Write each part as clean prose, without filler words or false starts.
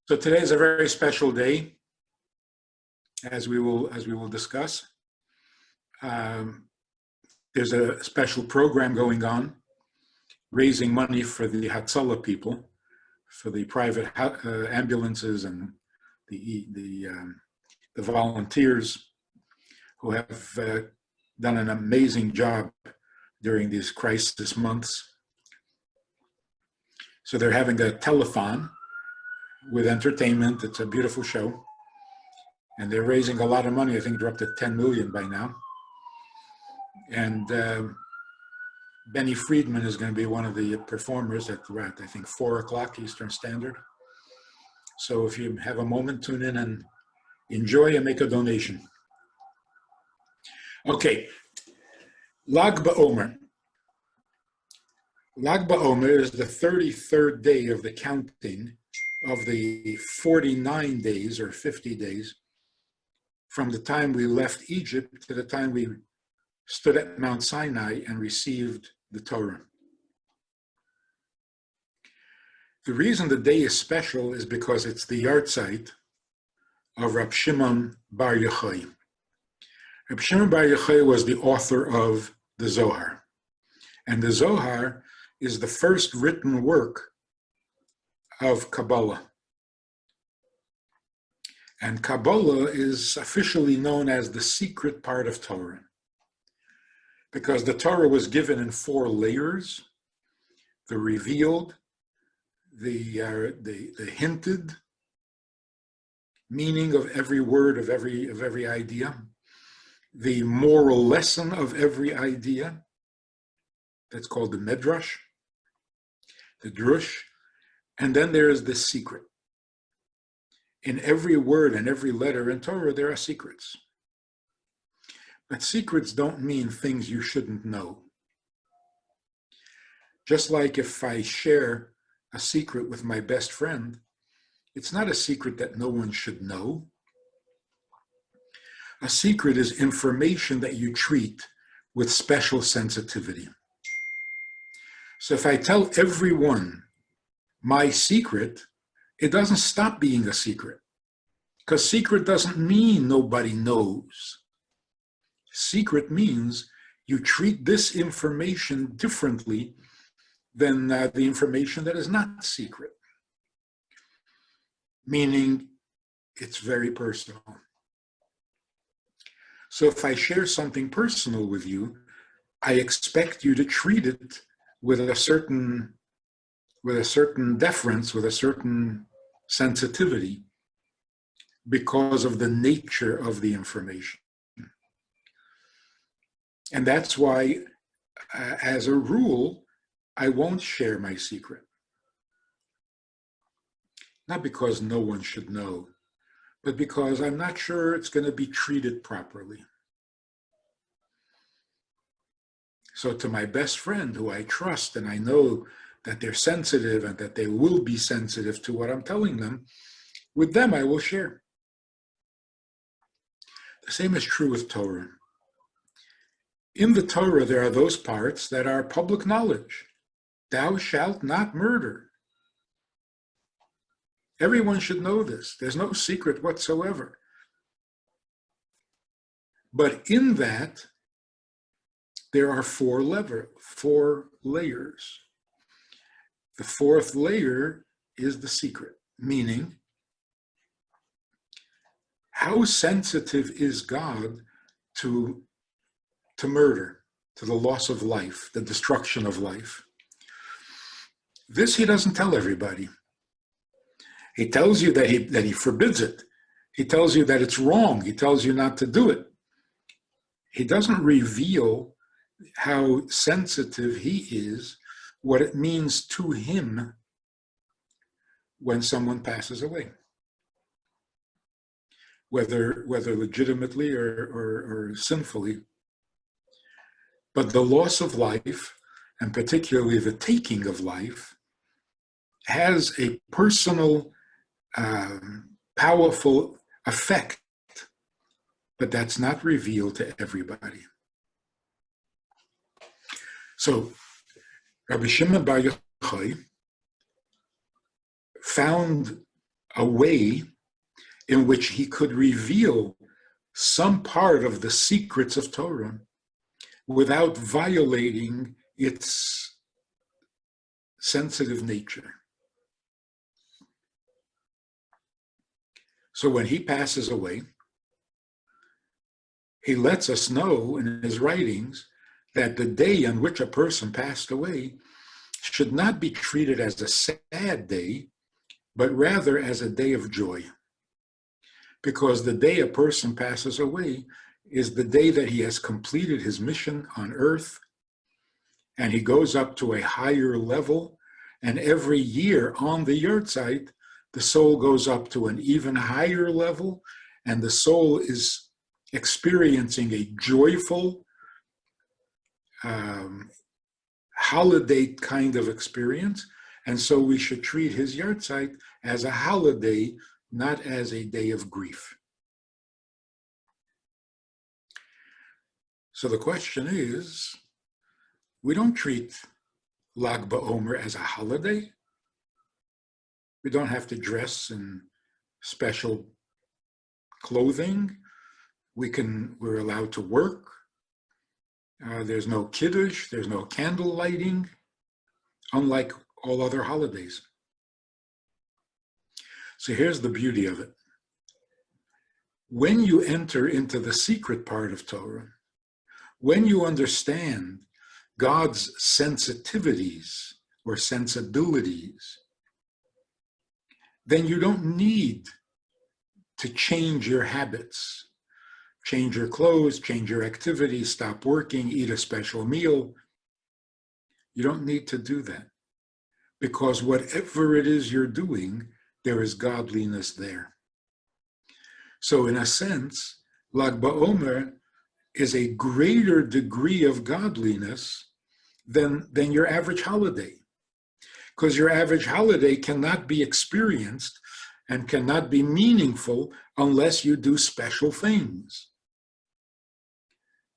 So today is a very special day, as we will discuss. There's a special program going on, raising money for the Hatzalah people, for the private ambulances and the volunteers who have done an amazing job during these crisis months. So they're having a telethon with entertainment. It's a beautiful show. And they're raising a lot of money. I think they're up to 10 million by now. And Benny Friedman is going to be one of the performers at, I think, 4 o'clock Eastern Standard. So if you have a moment, tune in and enjoy and make a donation. Okay, Lag BaOmer. Lag BaOmer is the 33rd day of the counting of the 49 days or 50 days from the time we left Egypt to the time we stood at Mount Sinai and received the Torah. The reason the day is special is because it's the yahrzeit of Rabbi Shimon Bar Yochai. Rabbi Shimon Bar Yochai was the author of the Zohar. And the Zohar is the first written work of Kabbalah. And Kabbalah is officially known as the secret part of Torah, because the Torah was given in 4 layers: the revealed, the hinted meaning of every word of every idea, the moral lesson of every idea, that's called the Medrash, the Drush, and then there is the secret. In every word and every letter in Torah, there are secrets. But secrets don't mean things you shouldn't know. Just like if I share a secret with my best friend, it's not a secret that no one should know. A secret is information that you treat with special sensitivity. So if I tell everyone my secret, it doesn't stop being a secret, because secret doesn't mean nobody knows. Secret means you treat this information differently than the information that is not secret, meaning it's very personal. So if I share something personal with you, I expect you to treat it with a certain deference, with a certain sensitivity, because of the nature of the information. And that's why, as a rule, I won't share my secret. Not because no one should know, but because I'm not sure it's going to be treated properly. So to my best friend, who I trust and I know that they're sensitive and that they will be sensitive to what I'm telling them, with them I will share. The same is true with Torah. In the Torah, there are those parts that are public knowledge. Thou shalt not murder. Everyone should know this. There's no secret whatsoever. But in that, there are 4 layers. The 4th layer is the secret, meaning, how sensitive is God to murder, to the loss of life, the destruction of life? This he doesn't tell everybody. He tells you that he forbids it. He tells you that it's wrong. He tells you not to do it. He doesn't reveal how sensitive he is, what it means to him when someone passes away, whether legitimately or sinfully. But the loss of life, and particularly the taking of life, has a personal, powerful effect, but that's not revealed to everybody. So Rabbi Shimon Bar Yochai found a way in which he could reveal some part of the secrets of Torah without violating its sensitive nature. So when he passes away, he lets us know in his writings that the day on which a person passed away should not be treated as a sad day, but rather as a day of joy. Because the day a person passes away is the day that he has completed his mission on earth, and he goes up to a higher level, and every year on the yahrzeit, the soul goes up to an even higher level, and the soul is experiencing a joyful, holiday kind of experience. And so we should treat his yahrzeit as a holiday, not as a day of grief. So the question is, we don't treat Lag BaOmer as a holiday. We don't have to dress in special clothing. We're allowed to work. There's no kiddush, there's no candle lighting, unlike all other holidays. So here's the beauty of it. When you enter into the secret part of Torah, when you understand God's sensitivities or sensibilities, then you don't need to change your habits, change your clothes, change your activities, stop working, eat a special meal. You don't need to do that, because whatever it is you're doing, there is godliness there. So in a sense, Lag BaOmer is a greater degree of godliness than your average holiday. Because your average holiday cannot be experienced and cannot be meaningful unless you do special things.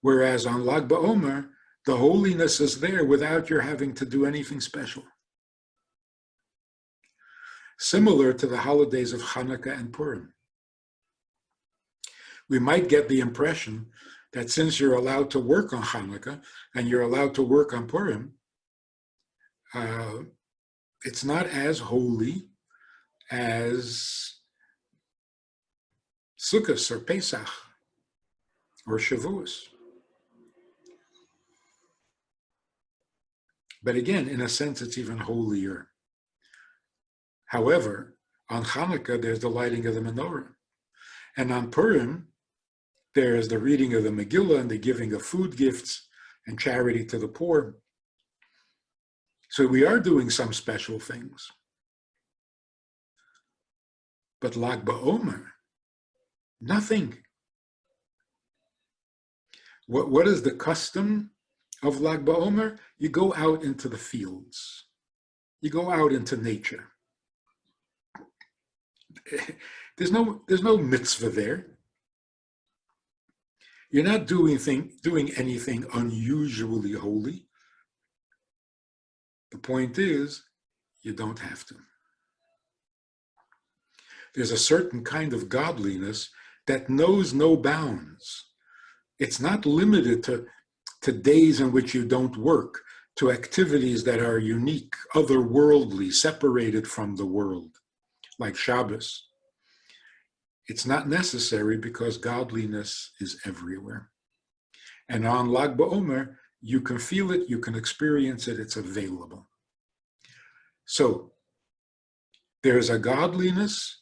Whereas on Lag BaOmer, the holiness is there without your having to do anything special. Similar to the holidays of Hanukkah and Purim. We might get the impression that since you're allowed to work on Hanukkah and you're allowed to work on Purim, it's not as holy as Sukkot or Pesach or Shavuos. But again, in a sense, it's even holier. However, on Hanukkah, there's the lighting of the menorah. And on Purim, there is the reading of the Megillah and the giving of food gifts and charity to the poor. So we are doing some special things. But Lag BaOmer, nothing. What is the custom of Lag BaOmer? You go out into the fields. You go out into nature. There's no mitzvah there. You're not doing anything unusually holy. The point is, you don't have to. There's a certain kind of godliness that knows no bounds. It's not limited to days in which you don't work, to activities that are unique, otherworldly, separated from the world, like Shabbos. It's not necessary because godliness is everywhere. And on Lag BaOmer, you can feel it, you can experience it, it's available. So there's a godliness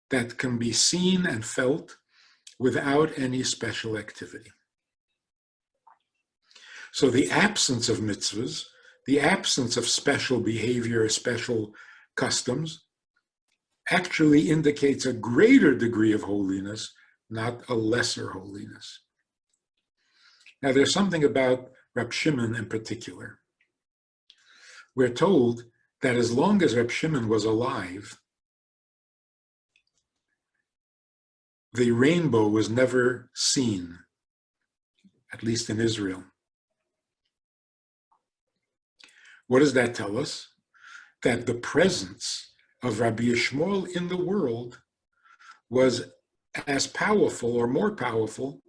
that can be seen and felt without any special activity. So the absence of mitzvahs, the absence of special behavior, special customs, actually indicates a greater degree of holiness, not a lesser holiness. Now, there's something about Reb Shimon in particular. We're told that as long as Reb Shimon was alive, the rainbow was never seen, at least in Israel. What does that tell us? That the presence of Rabbi Yishmael in the world was as powerful or more powerful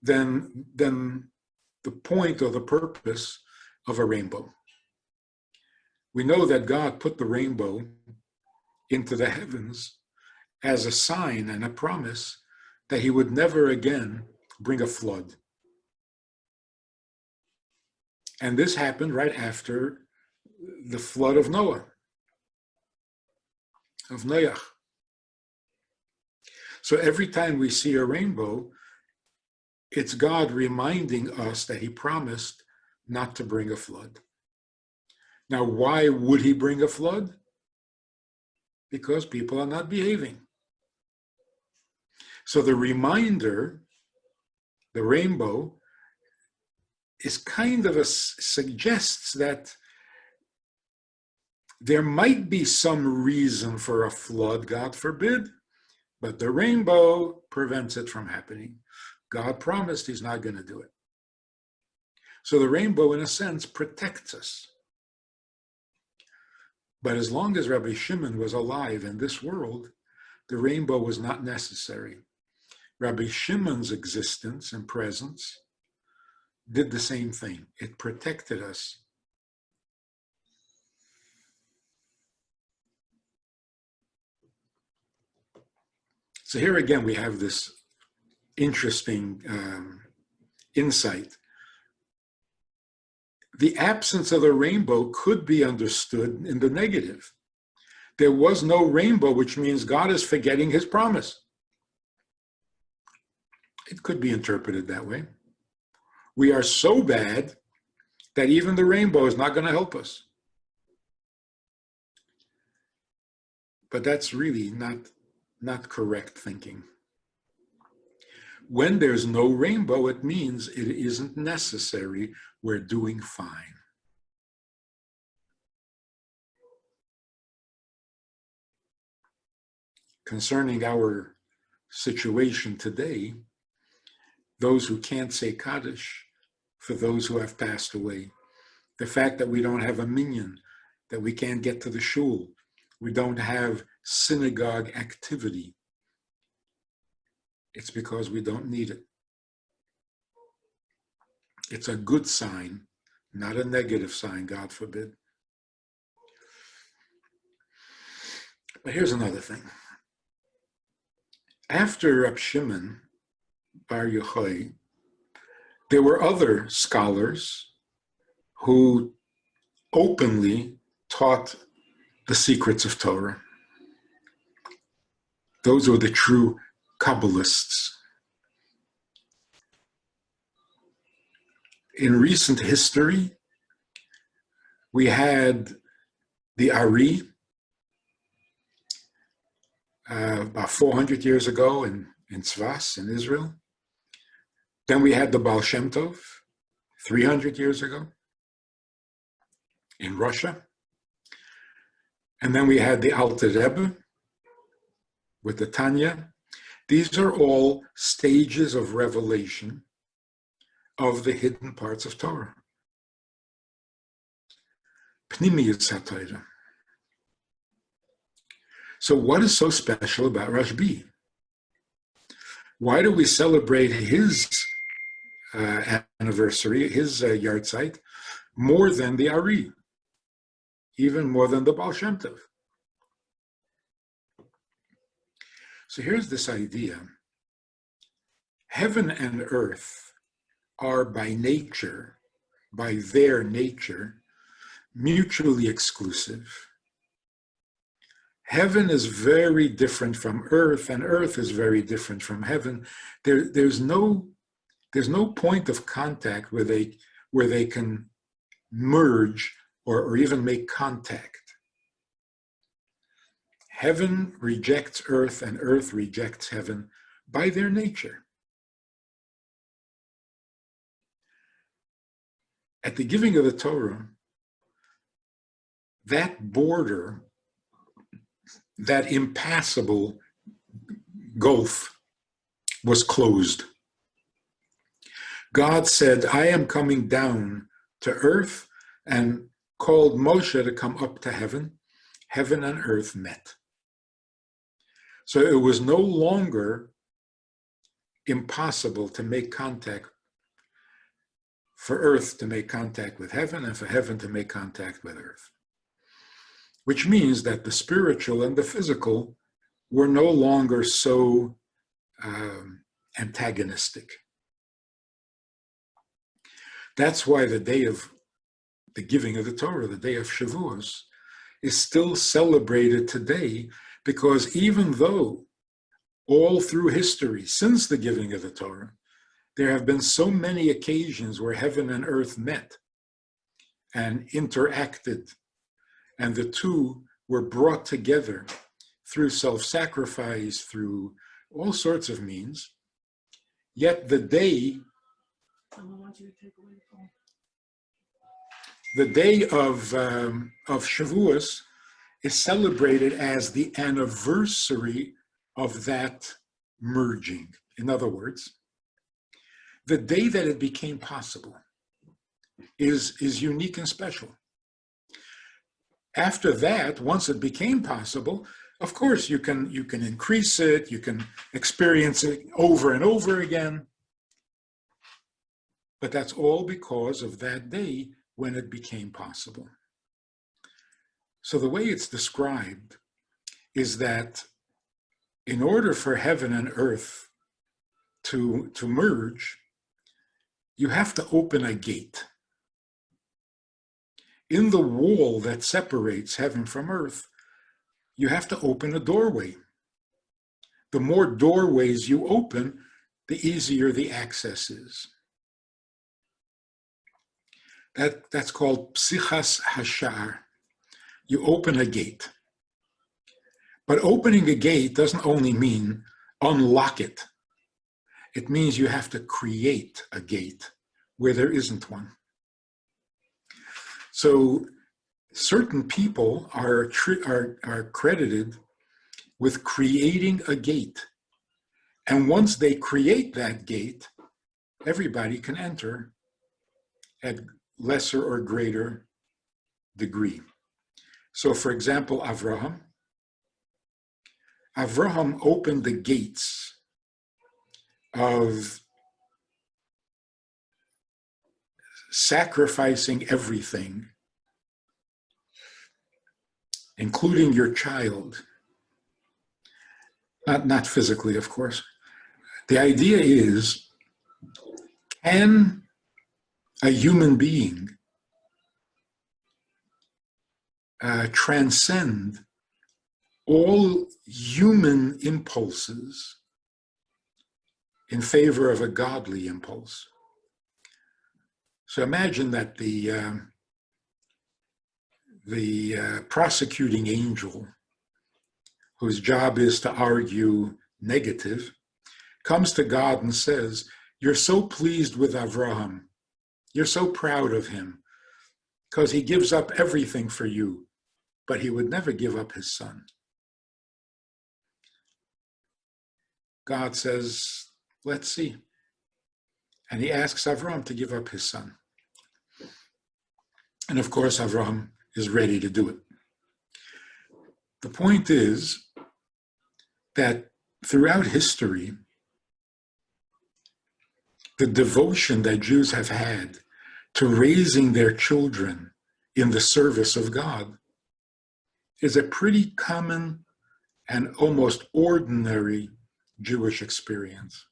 than the point or the purpose of a rainbow. We know that God put the rainbow into the heavens as a sign and a promise that he would never again bring a flood. And this happened right after the flood of Noah, of Noach. So every time we see a rainbow, it's God reminding us that he promised not to bring a flood. Now, why would he bring a flood? Because people are not behaving. So the reminder, the rainbow, is kind of suggests that there might be some reason for a flood, God forbid, but the rainbow prevents it from happening. God promised he's not going to do it. So the rainbow, in a sense, protects us. But as long as Rabbi Shimon was alive in this world, the rainbow was not necessary. Rabbi Shimon's existence and presence did the same thing. It protected us. So here again, we have this interesting insight. The absence of the rainbow could be understood in the negative. There was no rainbow, which means God is forgetting his promise. It could be interpreted that way. We are so bad that even the rainbow is not going to help us. But that's really not correct thinking. When there's no rainbow, it means it isn't necessary. We're doing fine. Concerning our situation today, those who can't say Kaddish for those who have passed away, the fact that we don't have a minyan, that we can't get to the shul, we don't have synagogue activity, it's because we don't need it. It's a good sign, not a negative sign, God forbid. But here's another thing. After Reb Shimon Bar Yochai, there were other scholars who openly taught the secrets of Torah. Those were the true kabbalists. In recent history, we had the Ari, about 400 years ago in Tzfas, in Israel. Then we had the Baal Shem Tov, 300 years ago, in Russia. And then we had the Alter Rebbe with the Tanya. These are all stages of revelation of the hidden parts of Torah. Pnimiyus HaTorah. So what is so special about Rashbi? Why do we celebrate his anniversary, his yahrzeit, more than the Ari, even more than the Baal Shem Tov? So here's this idea. Heaven and earth are by nature, by their nature, mutually exclusive. Heaven is very different from earth, and earth is very different from heaven. There's no point of contact where they can merge or even make contact. Heaven rejects earth, and earth rejects heaven by their nature. At the giving of the Torah, that border, that impassable gulf, was closed. God said, I am coming down to earth, and called Moshe to come up to heaven. heaven and earth met. So it was no longer impossible to make contact, for earth to make contact with heaven and for heaven to make contact with earth. Which means that the spiritual and the physical were no longer so antagonistic. That's why the day of the giving of the Torah, the day of Shavuos, is still celebrated today, because even though all through history, since the giving of the Torah, there have been so many occasions where heaven and earth met and interacted, and the two were brought together through self-sacrifice, through all sorts of means, yet the day of Shavuos is celebrated as the anniversary of that merging. In other words, the day that it became possible is unique and special. After that, once it became possible, of course, you can increase it, you can experience it over and over again. But that's all because of that day when it became possible. So the way it's described is that in order for heaven and earth to merge, you have to open a gate. In the wall that separates heaven from earth, you have to open a doorway. The more doorways you open, the easier the access is. That's called psichas hashar. You open a gate. But opening a gate doesn't only mean unlock it. It means you have to create a gate where there isn't one. So certain people are credited with creating a gate. And once they create that gate, everybody can enter at lesser or greater degree. So for example, Avraham opened the gates of sacrificing everything, including your child. Not physically, of course. The idea is, can a human being transcend all human impulses in favor of a godly impulse? So imagine that the prosecuting angel, whose job is to argue negative, comes to God and says, "You're so pleased with Avraham. You're so proud of him because he gives up everything for you, but he would never give up his son." God says, "Let's see." And he asks Avraham to give up his son. And of course, Avraham is ready to do it. The point is that throughout history, the devotion that Jews have had to raising their children in the service of God is a pretty common and almost ordinary Jewish experience.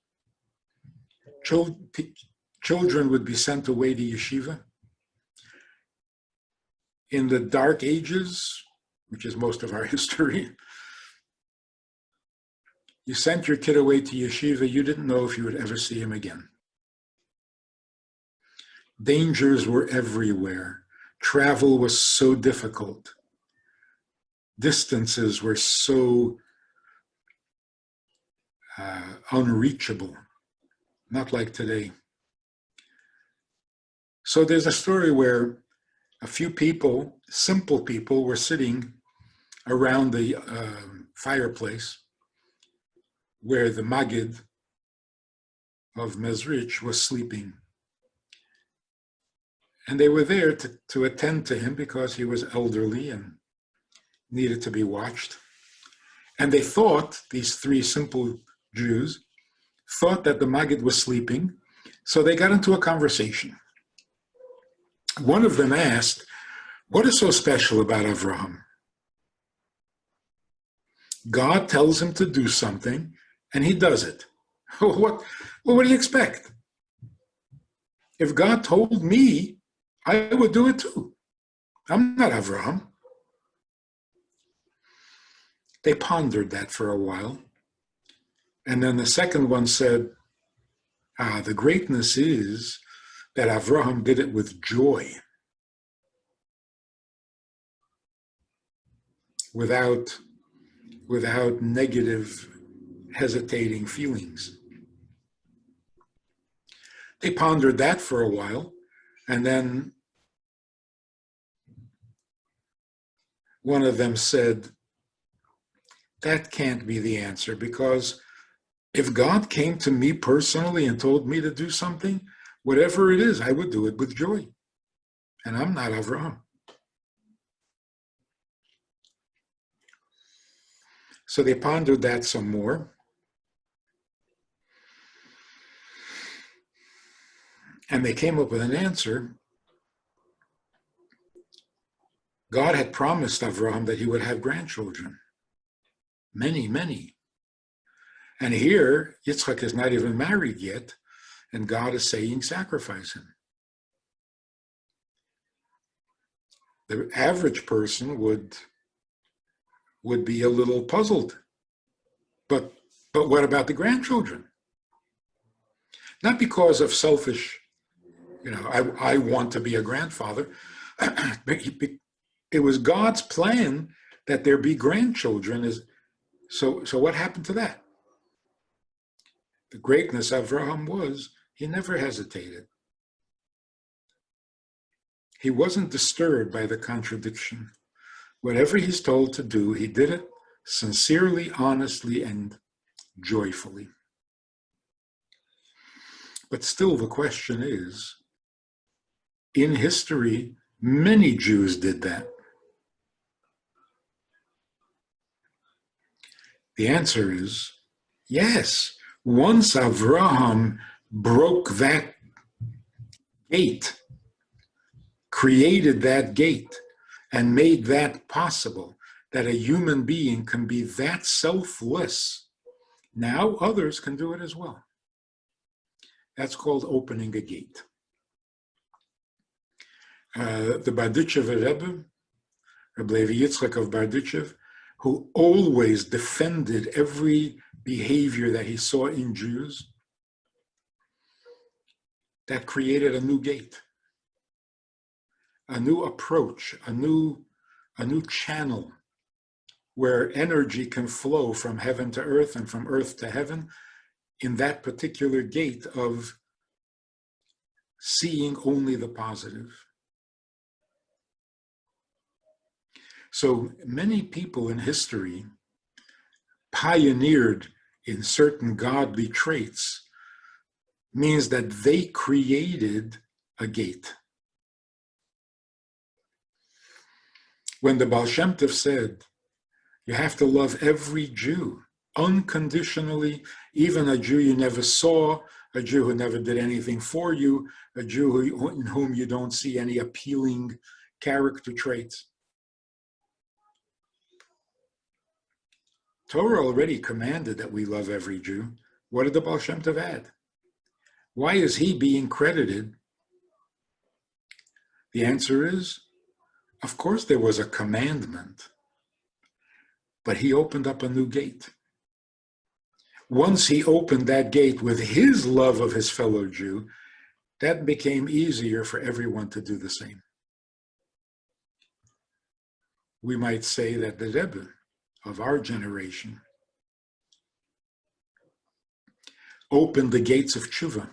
Children would be sent away to yeshiva. In the Dark Ages, which is most of our history, you sent your kid away to yeshiva, you didn't know if you would ever see him again. Dangers were everywhere. Travel was so difficult. Distances were so unreachable, not like today. So there's a story where a few people, simple people, were sitting around the fireplace where the Maggid of Mezrich was sleeping. And they were there to attend to him because he was elderly and needed to be watched. And they thought, these three simple Jews, thought that the Maggid was sleeping, so they got into a conversation. One of them asked, what is so special about Avraham? God tells him to do something, and he does it. What do you expect? If God told me, I would do it too. I'm not Avraham. They pondered that for a while. And then the second one said, the greatness is that Avraham did it with joy, without negative, hesitating feelings. They pondered that for a while, and then one of them said, that can't be the answer, because if God came to me personally and told me to do something, whatever it is, I would do it with joy. And I'm not Avraham. So they pondered that some more. And they came up with an answer. God had promised Avraham that he would have grandchildren. Many, many. And here, Yitzchak is not even married yet, and God is saying, sacrifice him. The average person would be a little puzzled. But what about the grandchildren? Not because of selfish, I want to be a grandfather. It was God's plan that there be grandchildren. So what happened to that? The greatness of Avraham was, he never hesitated. He wasn't disturbed by the contradiction. Whatever he's told to do, he did it sincerely, honestly, and joyfully. But still the question is, in history, many Jews did that. The answer is yes. Once Avraham broke that gate, created that gate, and made that possible, that a human being can be that selfless, now others can do it as well. That's called opening a gate. The Berditchev Rebbe, Rabbi Yitzchak of Berditchev, who always defended every behavior that he saw in Jews, that created a new gate, a new approach, a new channel where energy can flow from heaven to earth and from earth to heaven in that particular gate of seeing only the positive. So many people in history pioneered in certain godly traits, means that they created a gate. When the Baal Shem Tov said, you have to love every Jew unconditionally, even a Jew you never saw, a Jew who never did anything for you, a Jew in whom you don't see any appealing character traits. Torah already commanded that we love every Jew. What did the Baal Shem Tov add? Why is he being credited? The answer is, of course there was a commandment, but he opened up a new gate. Once he opened that gate with his love of his fellow Jew, that became easier for everyone to do the same. We might say that the Rebbe of our generation opened the gates of tshuva.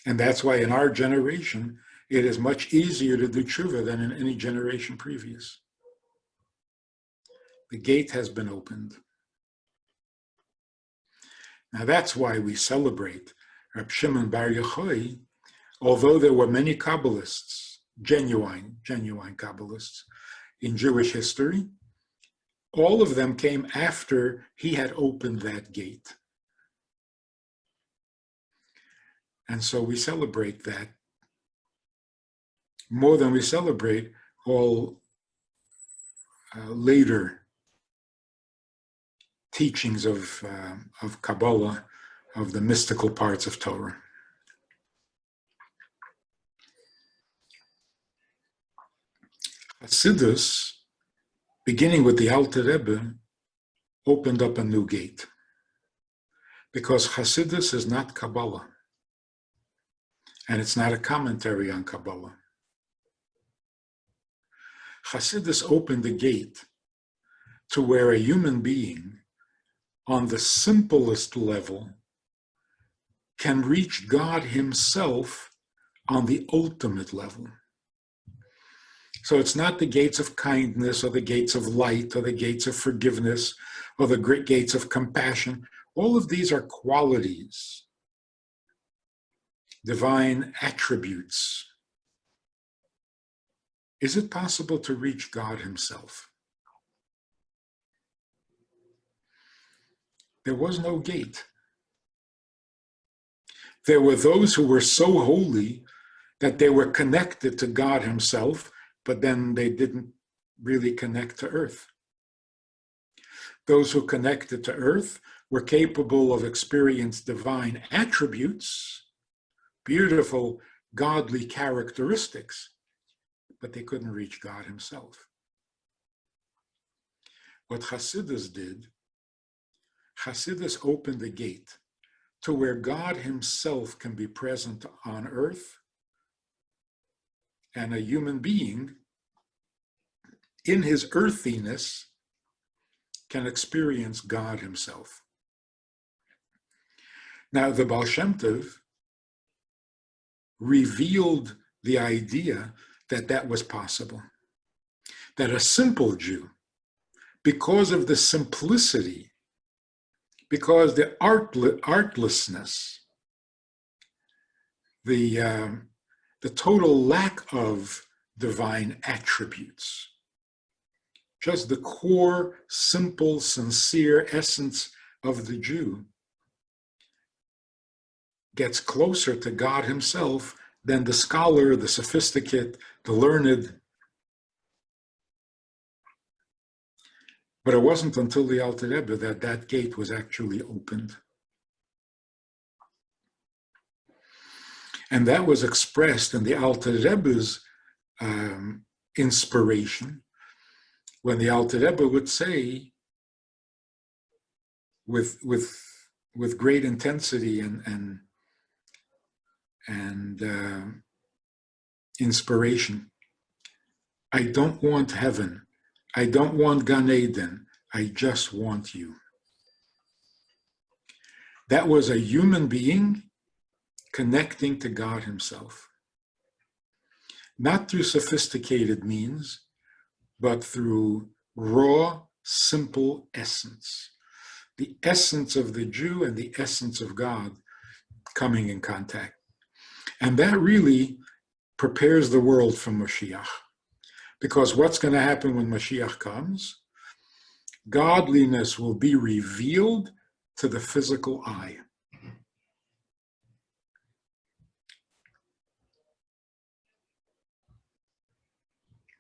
And that's why in our generation, it is much easier to do tshuva than in any generation previous. The gate has been opened. Now that's why we celebrate Reb Shimon Bar Yochai, although there were many kabbalists genuine kabbalists in Jewish history. All of them came after he had opened that gate. And so we celebrate that more than we celebrate all later teachings of Kabbalah, of the mystical parts of Torah. Hasidus, beginning with the Alter Rebbe, opened up a new gate. Because Hasidus is not Kabbalah. And it's not a commentary on Kabbalah. Hasidus opened the gate to where a human being, on the simplest level, can reach God himself on the ultimate level. So it's not the gates of kindness or the gates of light or the gates of forgiveness or the great gates of compassion. All of these are qualities, divine attributes. Is it possible to reach God himself? There was no gate. There were those who were so holy that they were connected to God himself, but then they didn't really connect to earth. Those who connected to earth were capable of experiencing divine attributes, beautiful, godly characteristics, but they couldn't reach God himself. What Hasidus did, Hasidus opened the gate to where God himself can be present on earth, and a human being in his earthiness can experience God himself. Now, the Baal Shem Tov revealed the idea that that was possible, that a simple Jew, because of the simplicity, because the artlessness, the total lack of divine attributes, just the core, simple, sincere essence of the Jew gets closer to God himself than the scholar, the sophisticate, the learned. But it wasn't until the Alter Rebbe that that gate was actually opened. And that was expressed in the Alter Rebbe's inspiration, when the Alter Rebbe would say, with great intensity and inspiration, I don't want heaven. I don't want Gan Eden. I just want you. That was a human being connecting to God himself. Not through sophisticated means, but through raw, simple essence. The essence of the Jew and the essence of God coming in contact. And that really prepares the world for Mashiach. Because what's going to happen when Mashiach comes? Godliness will be revealed to the physical eye.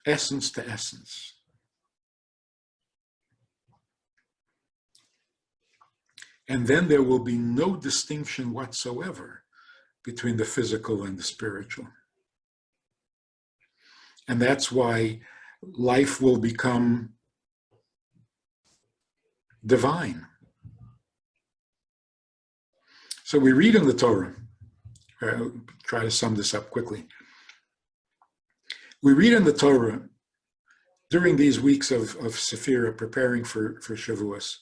Essence to essence. And then there will be no distinction whatsoever between the physical and the spiritual. And that's why life will become divine. So we read in the Torah, I'll try to sum this up quickly. We read in the Torah during these weeks of Sephirah, preparing for Shavuos,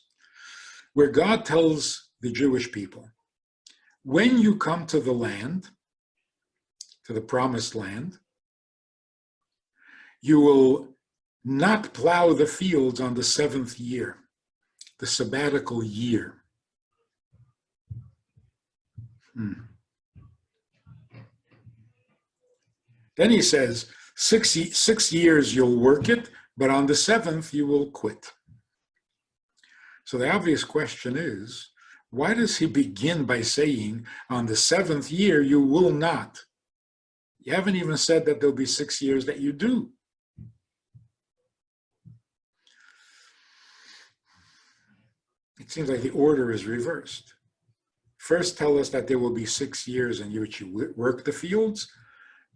where God tells the Jewish people, when you come to the land, to the promised land, you will not plow the fields on the 7th year, the sabbatical year. Then he says, 6 years you'll work it, but on the 7th you will quit. So the obvious question is, why does he begin by saying, on the 7th year you will not? You haven't even said that there'll be 6 years that you do. It seems like the order is reversed. First tell us that there will be 6 years in which you work the fields,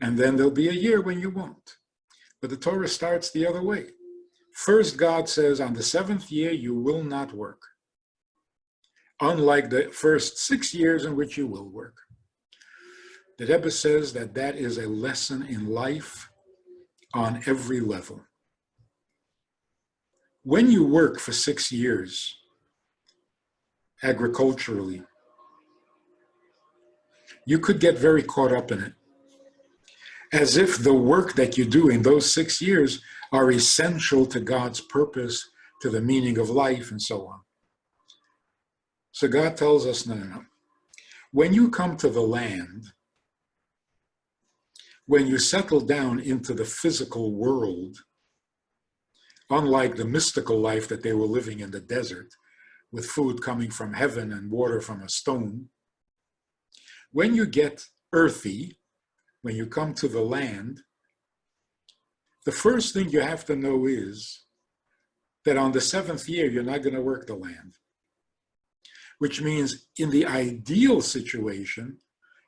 and then there'll be a year when you won't. But the Torah starts the other way. First, God says, on the 7th year, you will not work. Unlike the first 6 years in which you will work. The Rebbe says that that is a lesson in life on every level. When you work for 6 years, agriculturally, you could get very caught up in it, as if the work that you do in those 6 years are essential to God's purpose, to the meaning of life, and so on. So God tells us, no. When you come to the land, when you settle down into the physical world, unlike the mystical life that they were living in the desert, with food coming from heaven and water from a stone, when you get earthy, when you come to the land, the first thing you have to know is that on the 7th year, you're not going to work the land. Which means in the ideal situation,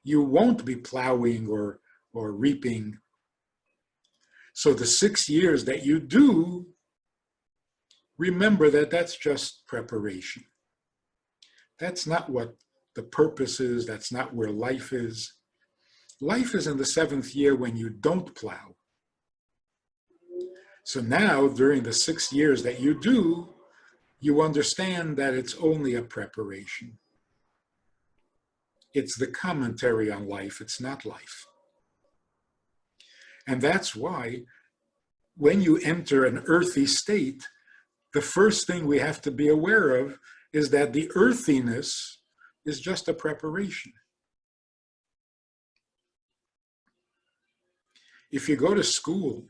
you won't be plowing or reaping. So the 6 years that you do, remember that that's just preparation. That's not what the purpose is. That's not where life is. Life is in the 7th year when you don't plow. So now, during the 6 years that you do, you understand that it's only a preparation. It's the commentary on life. It's not life. And that's why when you enter an earthy state, the first thing we have to be aware of is that the earthiness is just a preparation. If you go to school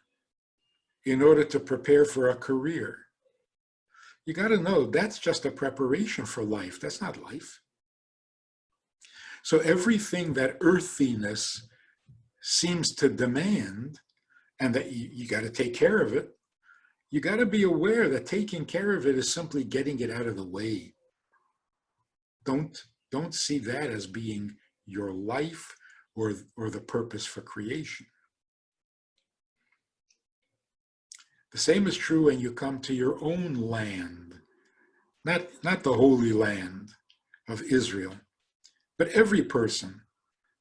in order to prepare for a career, you got to know that's just a preparation for life. That's not life. So everything that earthiness seems to demand, and that you got to take care of it, you got to be aware that taking care of it is simply getting it out of the way. Don't see that as being your life or the purpose for creation. The same is true when you come to your own land, not the Holy Land of Israel, but every person,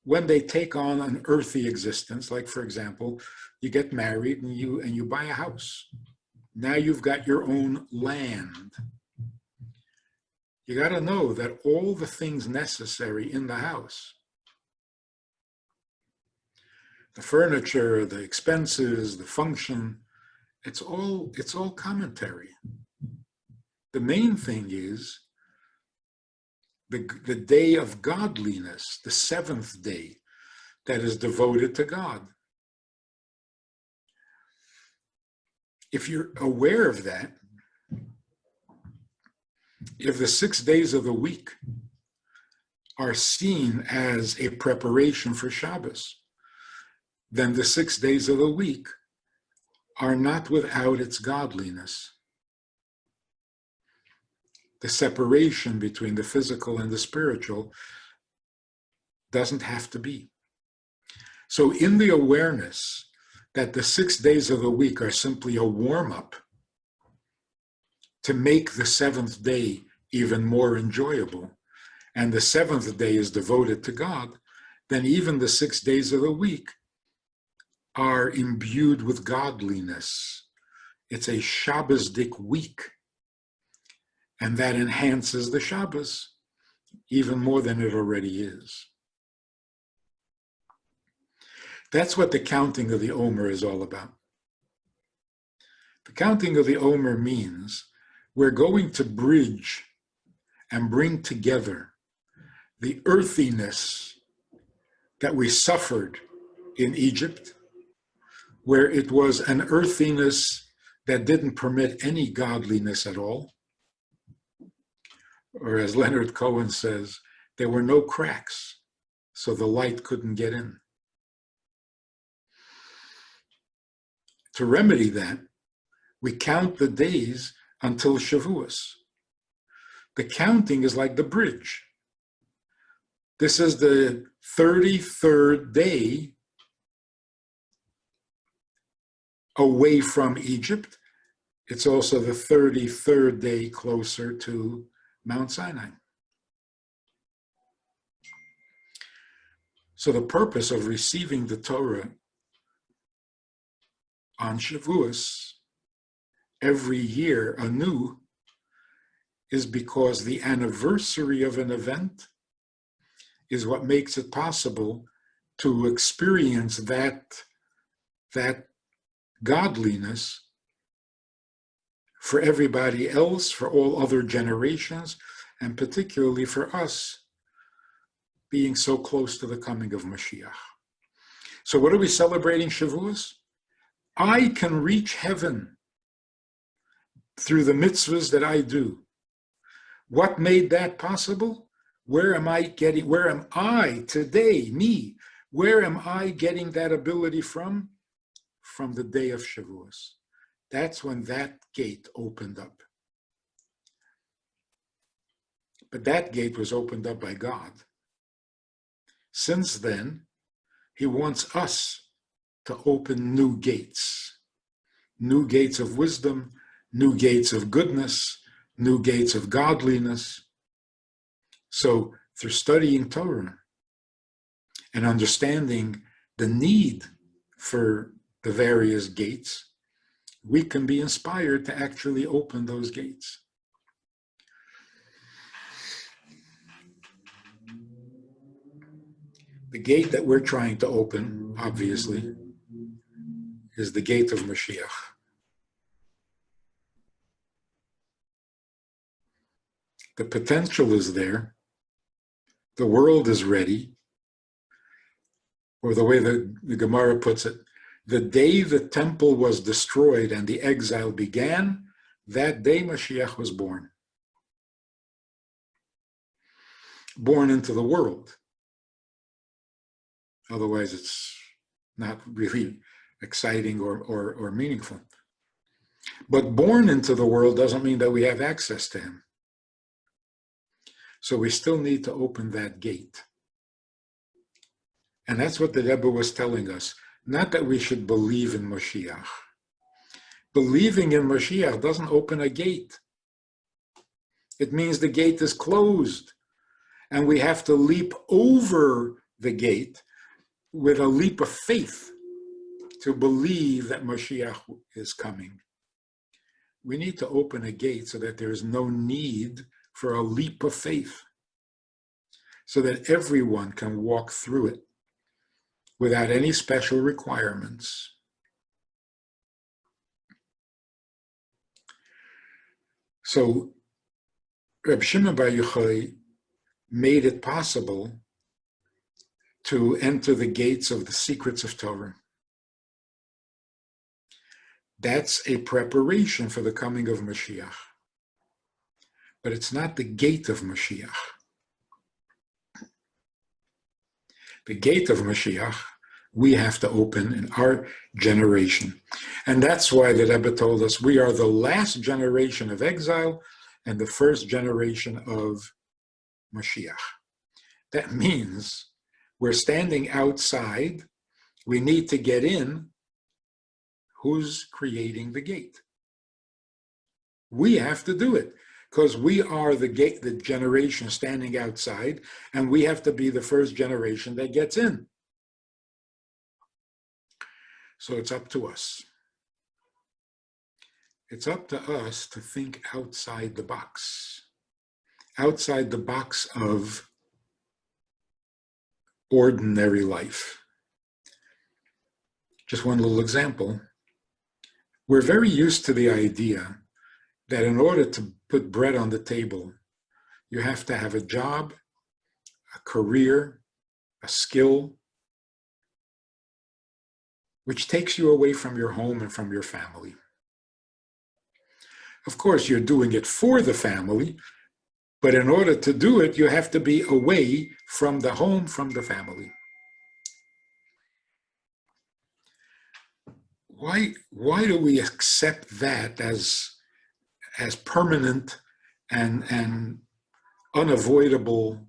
when they take on an earthy existence, like for example, you get married and you buy a house. Now you've got your own land. You got to know that all the things necessary in the house, the furniture, the expenses, the function, it's all commentary. The main thing is the day of godliness, the 7th day that is devoted to God. If you're aware of that, if the 6 days of the week are seen as a preparation for Shabbos, then the 6 days of the week are not without its godliness. The separation between the physical and the spiritual doesn't have to be. So in the awareness that the 6 days of the week are simply a warm-up to make the 7th day even more enjoyable, and the 7th day is devoted to God, then even the 6 days of the week are imbued with godliness. It's a Shabbosdic week, and that enhances the Shabbos even more than it already is. That's what the counting of the Omer is all about. The counting of the Omer means we're going to bridge and bring together the earthiness that we suffered in Egypt where it was an earthiness that didn't permit any godliness at all. Or as Leonard Cohen says, there were no cracks, so the light couldn't get in. To remedy that, we count the days until Shavuos. The counting is like the bridge. This is the 33rd day away from Egypt. It's also the 33rd day closer to Mount Sinai. So the purpose of receiving the Torah on Shavuos every year anew is because the anniversary of an event is what makes it possible to experience that godliness for everybody else, for all other generations, and particularly for us being so close to the coming of Mashiach. So what are we celebrating Shavuos? I can reach heaven through the mitzvahs that I do. What made that possible? Where am I today, me, where am I getting that ability from? From the day of Shavuos. That's when that gate opened up. But that gate was opened up by God. Since then, he wants us to open new gates of wisdom, new gates of goodness, new gates of godliness. So through studying Torah and understanding the need for the various gates, we can be inspired to actually open those gates. The gate that we're trying to open, obviously, is the gate of Mashiach. The potential is there. The world is ready. Or the way the Gemara puts it, the day the temple was destroyed and the exile began, that day Mashiach was born. Born into the world. Otherwise, it's not really exciting or meaningful. But born into the world doesn't mean that we have access to him. So we still need to open that gate. And that's what the Rebbe was telling us. Not that we should believe in Mashiach. Believing in Mashiach doesn't open a gate. It means the gate is closed. And we have to leap over the gate with a leap of faith to believe that Mashiach is coming. We need to open a gate so that there is no need for a leap of faith, so that everyone can walk through it without any special requirements. So Reb Shimon Bar Yochai made it possible to enter the gates of the secrets of Torah. That's a preparation for the coming of Mashiach. But it's not the gate of Mashiach. The gate of Mashiach, we have to open in our generation. And that's why the Rebbe told us we are the last generation of exile and the first generation of Mashiach. That means we're standing outside. We need to get in. Who's creating the gate? We have to do it because we are the gate, the generation standing outside, and we have to be the first generation that gets in. So it's up to us. It's up to us to think outside the box of ordinary life. Just one little example. We're very used to the idea that in order to put bread on the table, you have to have a job, a career, a skill. which takes you away from your home and from your family. Of course, you're doing it for the family, but in order to do it, you have to be away from the home, from the family. Why do we accept that as permanent and unavoidable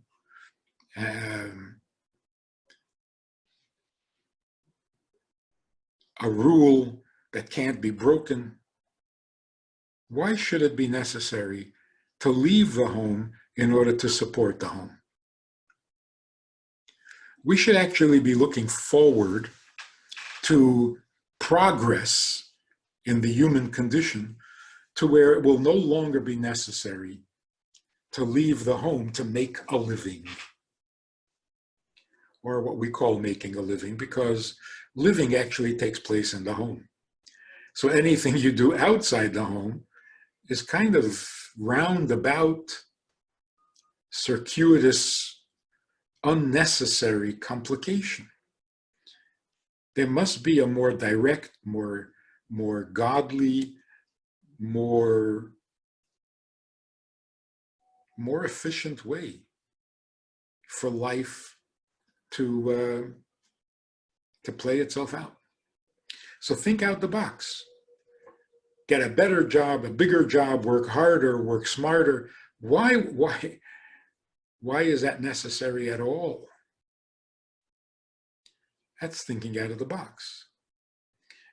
a rule that can't be broken? Why should it be necessary to leave the home in order to support the home? We should actually be looking forward to progress in the human condition to where it will no longer be necessary to leave the home to make a living, or what we call making a living, because living actually takes place in the home. So anything you do outside the home is kind of roundabout, circuitous, unnecessary complication. There must be a more direct, more godly, more efficient way for life to play itself out. So think out the box. Get a better job, a bigger job, work harder, work smarter. Why is that necessary at all? That's thinking out of the box.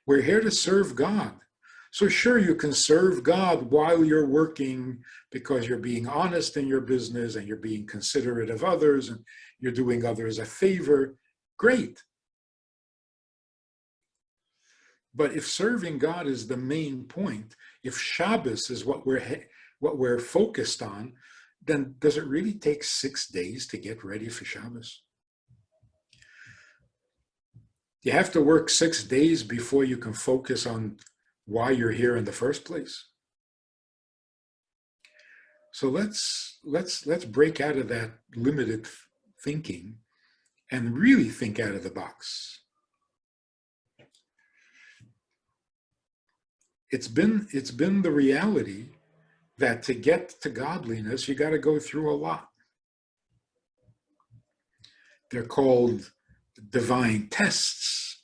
We're here to serve God. So sure, you can serve God while you're working because you're being honest in your business and you're being considerate of others and you're doing others a favor. Great. But if serving God is the main point, if Shabbos is what we're focused on, then does it really take 6 days to get ready for Shabbos? You have to work 6 days before you can focus on why you're here in the first place. So let's break out of that limited thinking and really think out of the box. It's been the reality that to get to godliness, you got to go through a lot. They're called divine tests,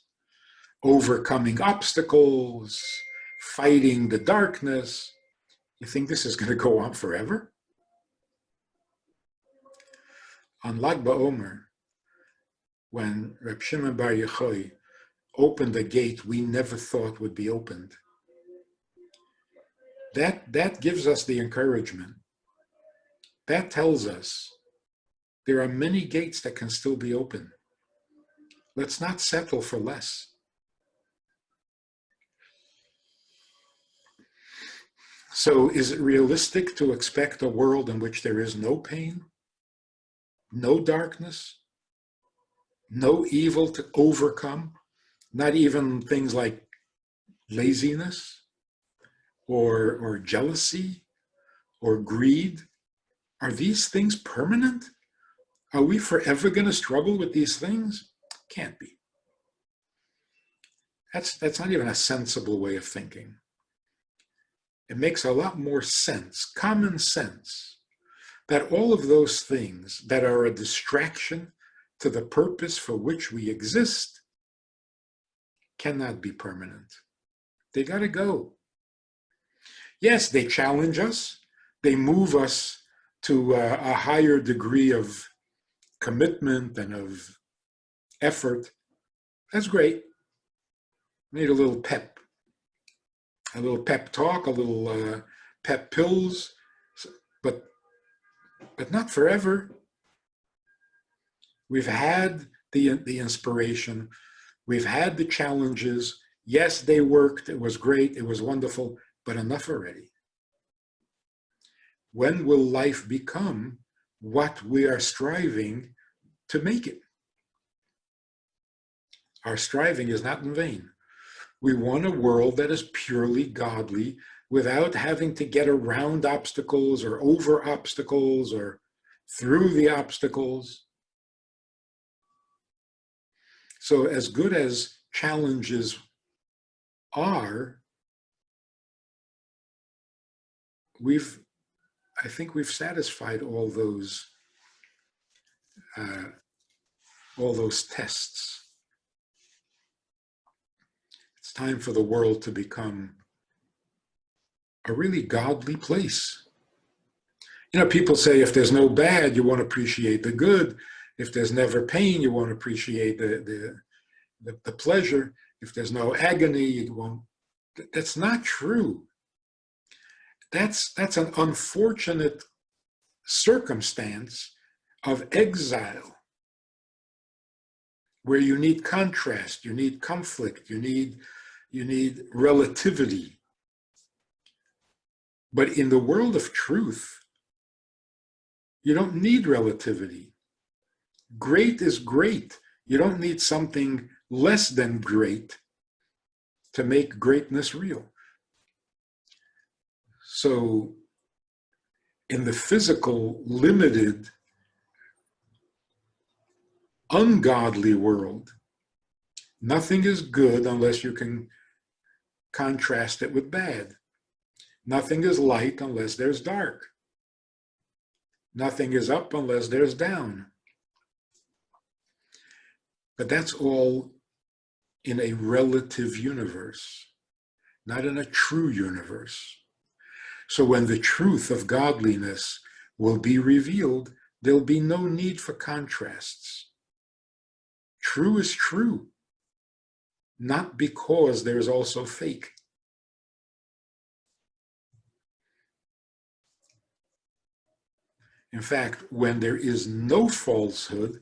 overcoming obstacles, fighting the darkness. You think this is going to go on forever? On Lag BaOmer, when Rabbi Shimon Bar Yochai opened a gate we never thought would be opened, that gives us the encouragement. That tells us there are many gates that can still be open. Let's not settle for less. So is it realistic to expect a world in which there is no pain, no darkness, no evil to overcome, not even things like laziness or jealousy or greed? Are these things permanent? Are we forever going to struggle with these things? Can't be. That's not even a sensible way of thinking. It makes a lot more sense, common sense, that all of those things that are a distraction to the purpose for which we exist cannot be permanent. They got to go. Yes, they challenge us. They move us to a higher degree of commitment and of effort. That's great. We need a little pep talk, a little pep pills, but not forever. We've had the inspiration. We've had the challenges. Yes, they worked. It was great. It was wonderful, but enough already. When will life become what we are striving to make it? Our striving is not in vain. We want a world that is purely godly without having to get around obstacles or over obstacles or through the obstacles. So as good as challenges are, I think we've satisfied all those tests. It's time for the world to become a really godly place. You know, people say if there's no bad, you won't appreciate the good. If there's never pain, you won't appreciate the pleasure. If there's no agony, you won't. That's not true. That's an unfortunate circumstance of exile, where you need contrast, you need conflict, you need relativity. But in the world of truth, you don't need relativity. Great is great. You don't need something less than great to make greatness real. So in the physical, limited, ungodly world, nothing is good unless you can contrast it with bad. Nothing is light unless there's dark. Nothing is up unless there's down. But that's all in a relative universe, not in a true universe. So when the truth of godliness will be revealed, there'll be no need for contrasts. True is true, not because there's also fake. In fact, when there is no falsehood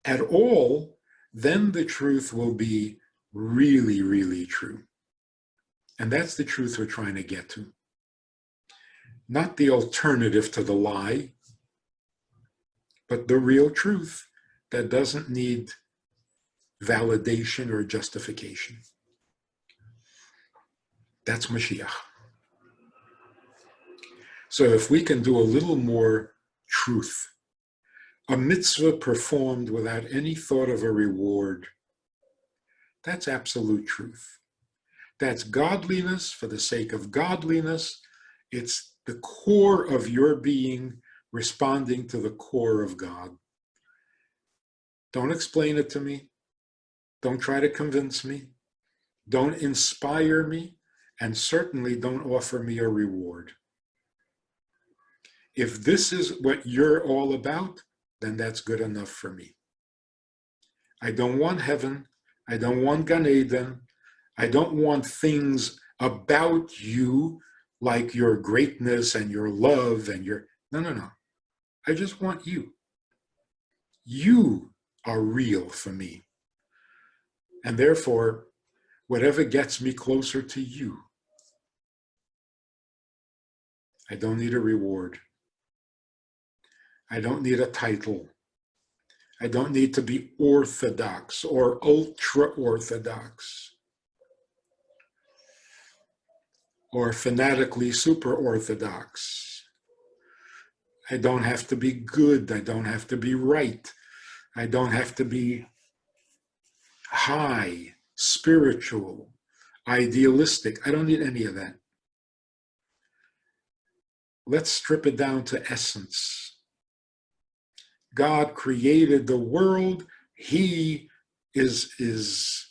at all, then the truth will be really, really true. And that's the truth we're trying to get to. Not the alternative to the lie, but the real truth that doesn't need validation or justification. That's Mashiach. So if we can do a little more truth, a mitzvah performed without any thought of a reward, that's absolute truth. That's godliness for the sake of godliness. It's the core of your being responding to the core of God. Don't explain it to me. Don't try to convince me. Don't inspire me. And certainly don't offer me a reward. If this is what you're all about, then that's good enough for me. I don't want heaven. I don't want Gan Eden. I don't want things about you like your greatness and your love and your, no. I just want you. You are real for me. And therefore, whatever gets me closer to you, I don't need a reward. I don't need a title. I don't need to be orthodox or ultra-orthodox or fanatically super-orthodox. I don't have to be good. I don't have to be right. I don't have to be high, spiritual, idealistic. I don't need any of that. Let's strip it down to essence. God created the world. He is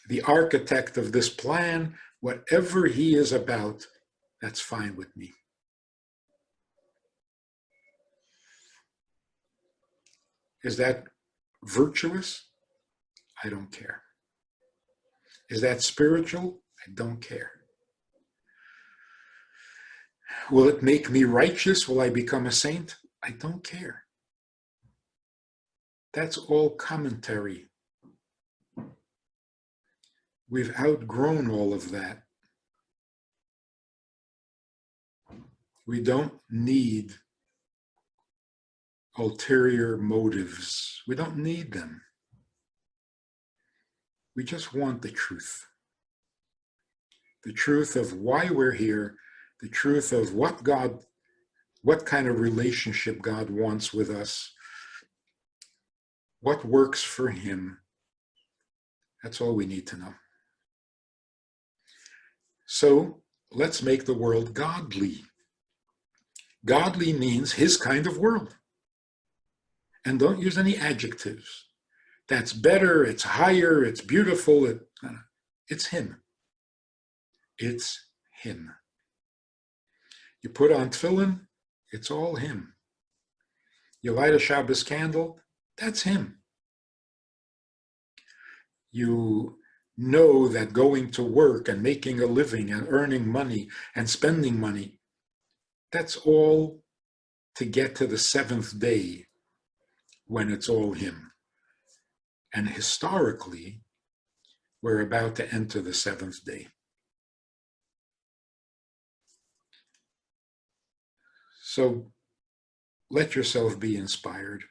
the architect of this plan. Whatever he is about, that's fine with me. Is that virtuous? I don't care. Is that spiritual? I don't care. Will it make me righteous? Will I become a saint? I don't care. That's all commentary. We've outgrown all of that. We don't need ulterior motives. We don't need them. We just want the truth. The truth of why we're here, the truth of what kind of relationship God wants with us, what works for him, That's all we need to know. So let's make the world godly. Godly means his kind of world. And don't use any adjectives. That's better, it's higher, it's beautiful. It's him. It's him. You put on tefillin, it's all him. You light a Shabbos candle, that's him. You know that going to work and making a living and earning money and spending money, that's all to get to the seventh day when it's all him. And historically, we're about to enter the seventh day. So let yourself be inspired.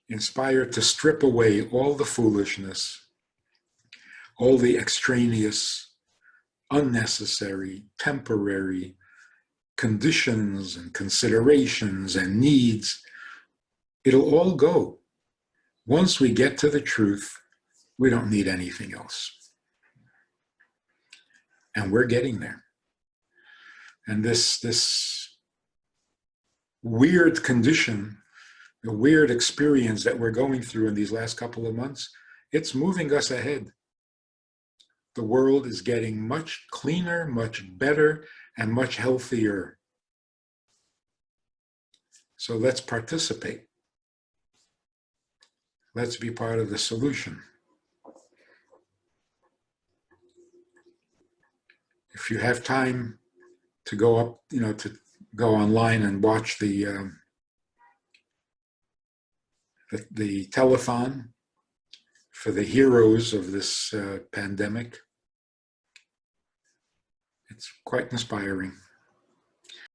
Inspired to strip away all the foolishness, all the extraneous, unnecessary, temporary conditions and considerations and needs. It'll all go. Once we get to the truth, we don't need anything else. And we're getting there. And this weird condition, the weird experience that we're going through in these last couple of months, it's moving us ahead. The world is getting much cleaner, much better, and much healthier. So let's participate. Let's be part of the solution. If you have time to go up, to go online and watch the telethon for the heroes of this pandemic, it's quite inspiring.